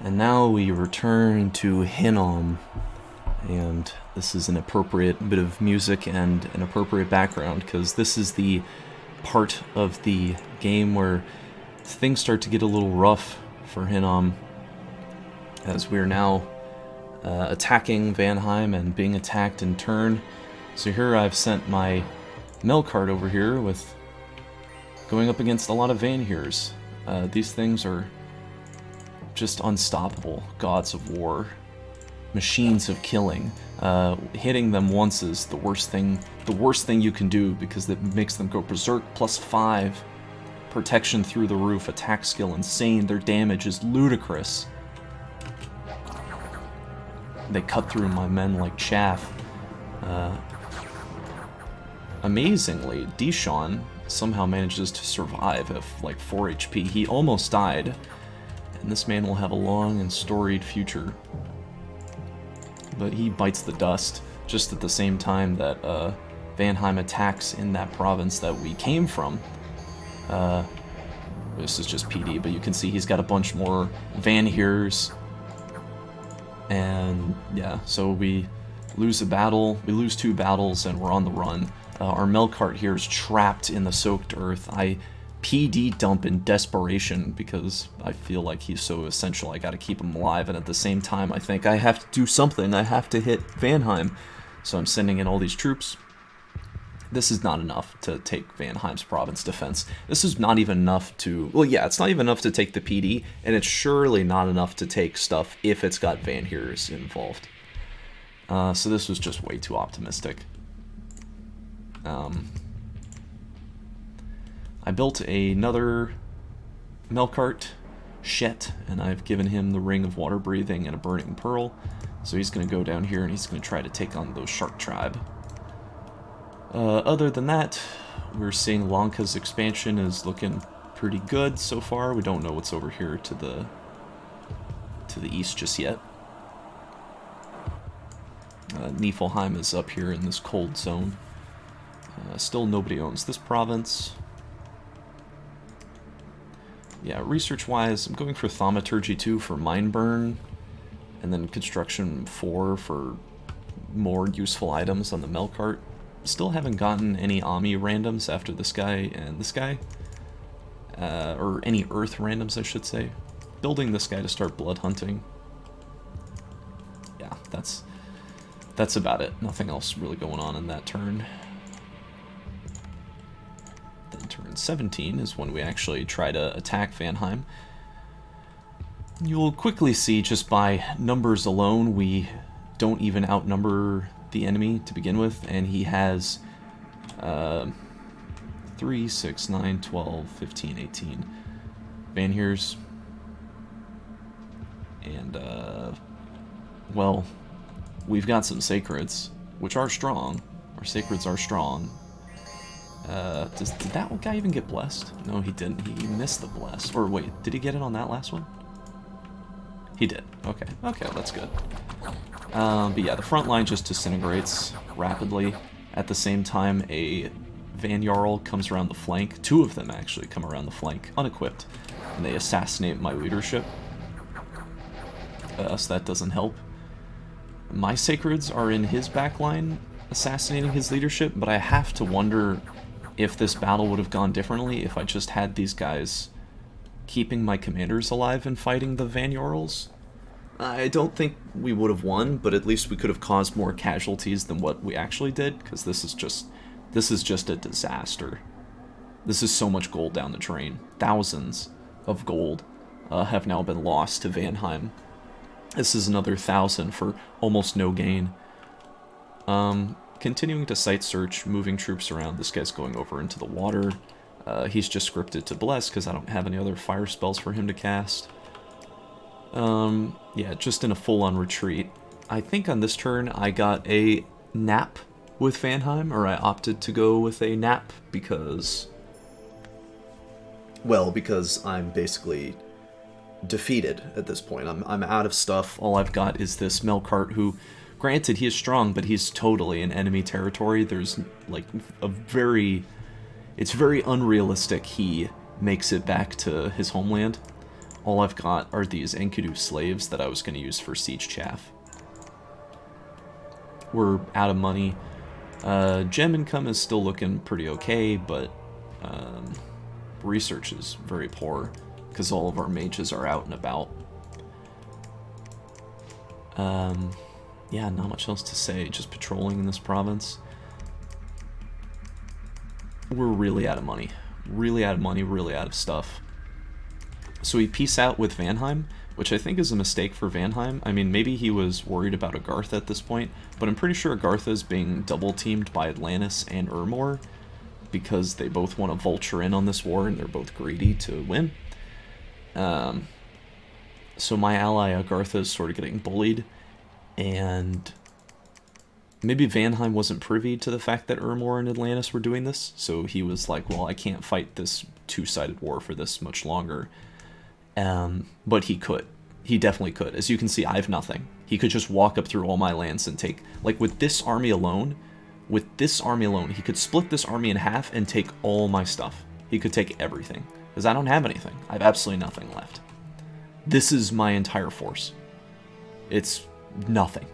And now we return to Hinnom, and this is an appropriate bit of music and an appropriate background, because this is the part of the game where things start to get a little rough for Hinnom, as we're now attacking Vanheim and being attacked in turn. So here I've sent my Melkart over here with going up against a lot of Vanheers. These things are just unstoppable, gods of war, machines of killing. Hitting them once is the worst thing you can do, because it makes them go berserk. +5 protection through the roof, attack skill insane, their damage is ludicrous. They cut through my men like chaff. Amazingly, Dishon somehow manages to survive at like 4 HP. He almost died, and this man will have a long and storied future. But he bites the dust just at the same time that Vanheim attacks in that province that we came from. This is just PD, but you can see he's got a bunch more Vanheers. And yeah, so we lose a battle, we lose 2 battles, and we're on the run. Our Melkart here is trapped in the soaked earth. I PD dump in desperation because I feel like he's so essential. I gotta keep him alive, and at the same time I think I have to do something. I have to hit Vanheim. So I'm sending in all these troops. This is not enough to take Vanheim's province defense. This is not even enough to... Well, yeah, it's not even enough to take the PD, and it's surely not enough to take stuff if it's got Vanheers involved. So this was just way too optimistic. I built another Melkart, Shet, and I've given him the Ring of Water Breathing and a Burning Pearl. So he's going to go down here and he's going to try to take on those Shark Tribe. Other than that, we're seeing Lanka's expansion is looking pretty good so far. We don't know what's over here to the east just yet. Niflheim is up here in this cold zone. Still nobody owns this province. Yeah, research-wise, I'm going for Thaumaturgy 2 for Mine Burn, and then Construction 4 for more useful items on the Melkart. Still haven't gotten any Ami randoms after this guy and this guy. Or any Earth randoms, I should say. Building this guy to start blood hunting. Yeah, that's about it. Nothing else really going on in that turn. Then turn 17 is when we actually try to attack Vanheim. You'll quickly see just by numbers alone, we don't even outnumber the enemy to begin with, and he has 3, 6, 9, 12, 15, 18 Vanheers. And, well, we've got some Sacreds, which are strong. Our Sacreds are strong. Did that guy even get blessed? No, he didn't. He missed the bless. Or wait, did he get it on that last one? He did. Okay, that's good. But yeah, the front line just disintegrates rapidly. At the same time, a Van Jarl comes around the flank. 2 of them actually come around the flank, unequipped, and they assassinate my leadership. So that doesn't help. My Sacreds are in his backline, assassinating his leadership, but I have to wonder if this battle would have gone differently if I just had these guys keeping my commanders alive and fighting the Van Jarls. I don't think we would have won, but at least we could have caused more casualties than what we actually did, because this is just a disaster. This is so much gold down the drain. Thousands of gold have now been lost to Vanheim. This is another 1,000 for almost no gain. Continuing to site search, moving troops around. This guy's going over into the water. He's just scripted to bless because I don't have any other fire spells for him to cast. Yeah, just in a full-on retreat. I think on this turn I got a nap with Vanheim, or I opted to go with a nap because... Well, because I'm basically defeated at this point. I'm out of stuff. All I've got is this Melkart who, granted, he is strong, but he's totally in enemy territory. There's, like, it's very unrealistic he makes it back to his homeland. all I've got are these Enkidu slaves that I was going to use for siege chaff. We're out of money. Gem income is still looking pretty okay, but research is very poor because all of our mages are out and about. Yeah, not much else to say, just patrolling in this province. We're really out of money. Really out of money, really out of stuff. So we peace out with Vanheim, which I think is a mistake for Vanheim. I mean, maybe he was worried about Agartha at this point, but I'm pretty sure Agartha is being double-teamed by Atlantis and Urmor, because they both want to vulture in on this war, and they're both greedy to win. So my ally Agartha is sort of getting bullied, and maybe Vanheim wasn't privy to the fact that Urmor and Atlantis were doing this, so he was like, well, I can't fight this two-sided war for this much longer. But he could. He definitely could. As you can see, I have nothing. He could just walk up through all my lands and take, like with this army alone, he could split this army in half and take all my stuff. He could take everything, because I don't have anything. I have absolutely nothing left. This is my entire force. It's nothing.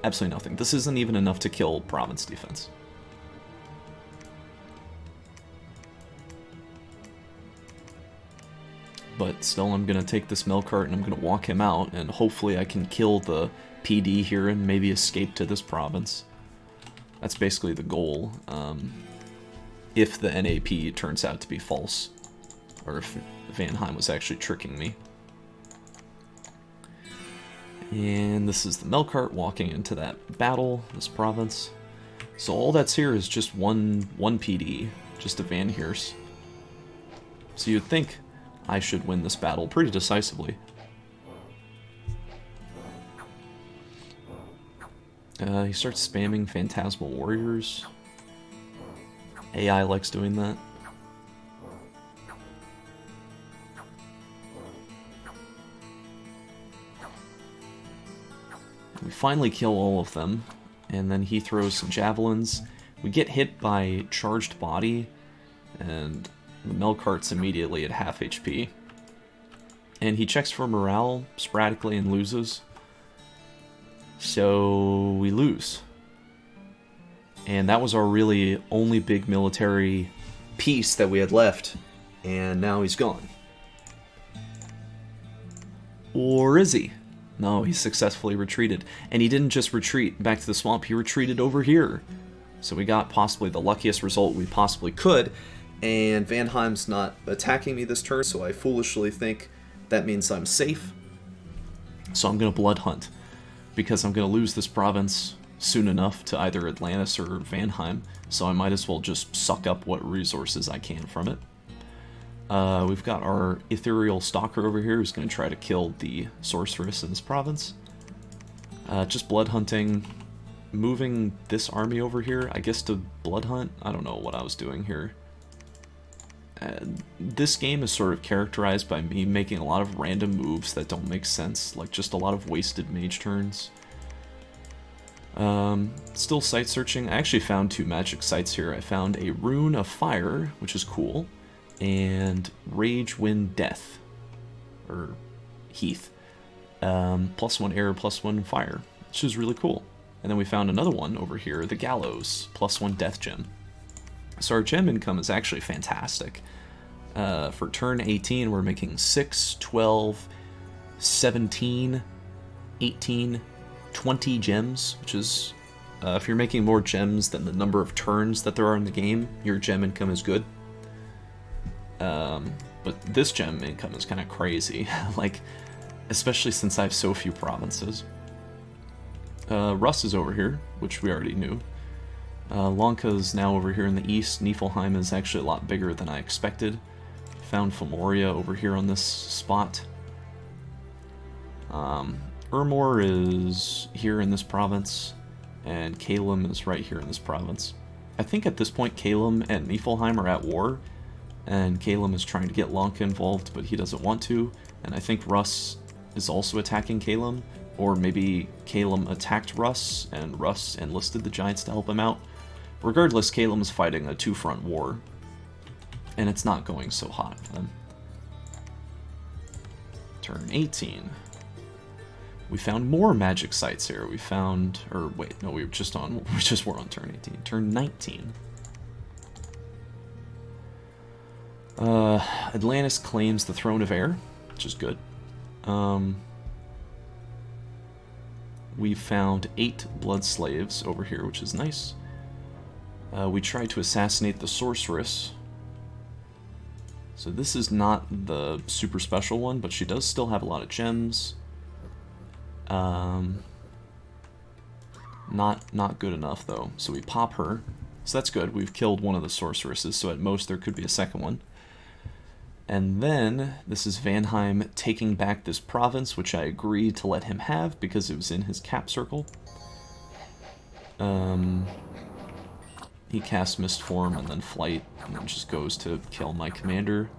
Absolutely nothing. This isn't even enough to kill province defense. But still, I'm going to take this Melkart and I'm going to walk him out, and hopefully I can kill the PD here and maybe escape to this province. That's basically the goal, if the NAP turns out to be false, or if Vanheim was actually tricking me. And this is the Melkart walking into that battle, this province. So all that's here is just one PD, just a Van Heers. So you'd think I should win this battle pretty decisively. He starts spamming Phantasmal Warriors. AI likes doing that. We finally kill all of them, and then he throws some javelins. We get hit by Charged Body, and the Melkart's immediately at half HP. And he checks for morale sporadically and loses. So we lose. And that was our really only big military piece that we had left. And now he's gone. Or is he? No, he successfully retreated. And he didn't just retreat back to the swamp, he retreated over here. So we got possibly the luckiest result we possibly could. And Vanheim's not attacking me this turn, so I foolishly think that means I'm safe. So I'm going to blood hunt, because I'm going to lose this province soon enough to either Atlantis or Vanheim, so I might as well just suck up what resources I can from it. We've got our Ethereal Stalker over here who's going to try to kill the Sorceress in this province. Just blood hunting, moving this army over here, I guess to blood hunt. I don't know what I was doing here. This game is sort of characterized by me making a lot of random moves that don't make sense, like just a lot of wasted mage turns. Still site searching. I actually found 2 magic sites here. I found a Rune of Fire, which is cool, and Rage Wind Death, or Heath. +1 air, +1 fire, which is really cool. And then we found another one over here, the Gallows, +1 death gem. So our gem income is actually fantastic. For turn 18, we're making 6, 12, 17, 18, 20 gems, which is, if you're making more gems than the number of turns that there are in the game, your gem income is good. But this gem income is kind of crazy, like, especially since I have so few provinces. Russ is over here, which we already knew. Lanka's now over here in the east. Niflheim is actually a lot bigger than I expected. Found Fimoria over here on this spot. Urmor is here in this province, and Kalem is right here in this province. I think at this point Kalem and Niflheim are at war, and Kalem is trying to get Lanka involved, but he doesn't want to, and I think Russ is also attacking Kalem, or maybe Kalem attacked Russ, and Russ enlisted the Giants to help him out. Regardless, Kalem is fighting a 2-front war, and it's not going so hot for them. Turn 18. We found more magic sites here. We found, or wait, no, we just were on turn 18. Turn 19. Atlantis claims the Throne of Air, which is good. We found 8 blood slaves over here, which is nice. We tried to assassinate the sorceress. So this is not the super special one, but she does still have a lot of gems. Not good enough though. So we pop her. So that's good. We've killed one of the sorceresses, so at most there could be a second one. And then this is Vanheim taking back this province, which I agreed to let him have because it was in his cap circle. He casts Mist Form and then Flight, and then just goes to kill my commander.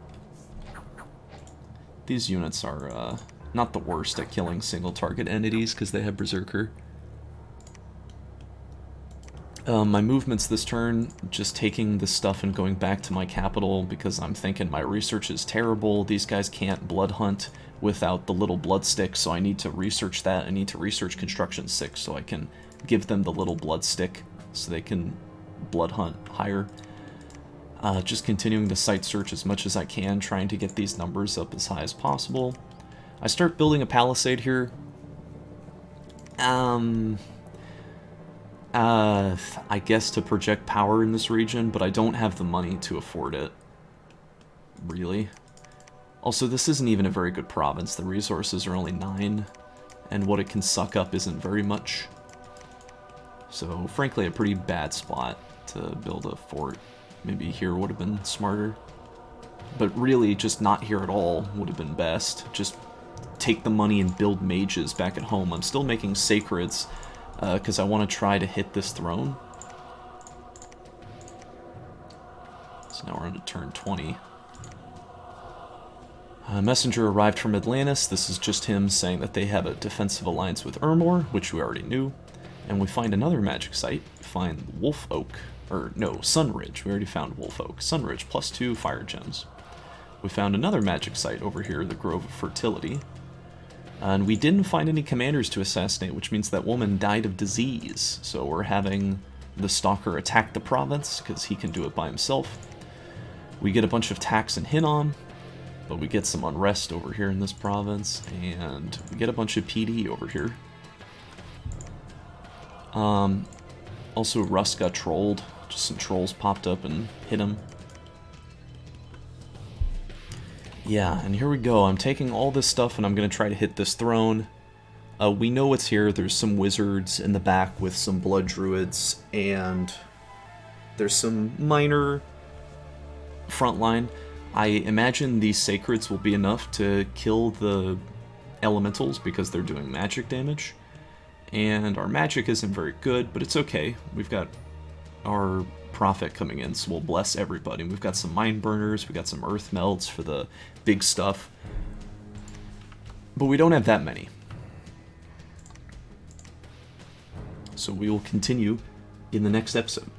These units are not the worst at killing single target entities because they have Berserker. My movements this turn, just taking this stuff and going back to my capital because I'm thinking my research is terrible. These guys can't blood hunt without the little blood stick, so I need to research that. I need to research construction 6 so I can give them the little blood stick so they can blood hunt higher. Just continuing to site search as much as I can, trying to get these numbers up as high as possible. I start building a palisade here. I guess to project power in this region, but I don't have the money to afford it. Really. Also, this isn't even a very good province. The resources are only 9, and what it can suck up isn't very much. So, frankly, a pretty bad spot to build a fort. Maybe here would have been smarter. But really, just not here at all would have been best. Just take the money and build mages back at home. I'm still making sacreds, because I want to try to hit this throne. So now we're on to turn 20. A messenger arrived from Atlantis. This is just him saying that they have a defensive alliance with Ermor, which we already knew. And we find another magic site. We find Wolf Oak. Or, no, Sunridge. We already found Wolf Oak. Sunridge, +2 fire gems. We found another magic site over here, the Grove of Fertility. And we didn't find any commanders to assassinate, which means that woman died of disease. So we're having the Stalker attack the province, because he can do it by himself. We get a bunch of attacks in Hinnom, but we get some unrest over here in this province, and we get a bunch of PD over here. Also, Russ got trolled. Just some trolls popped up and hit him. Yeah, and here we go. I'm taking all this stuff and I'm going to try to hit this throne. We know it's here. There's some wizards in the back with some blood druids, and there's some minor front line. I imagine these sacreds will be enough to kill the elementals because they're doing magic damage. And our magic isn't very good, but it's okay. We've got our profit coming in, so we'll bless everybody. We've got some mind burners, we've got some earth melts for the big stuff. But we don't have that many. So we will continue in the next episode.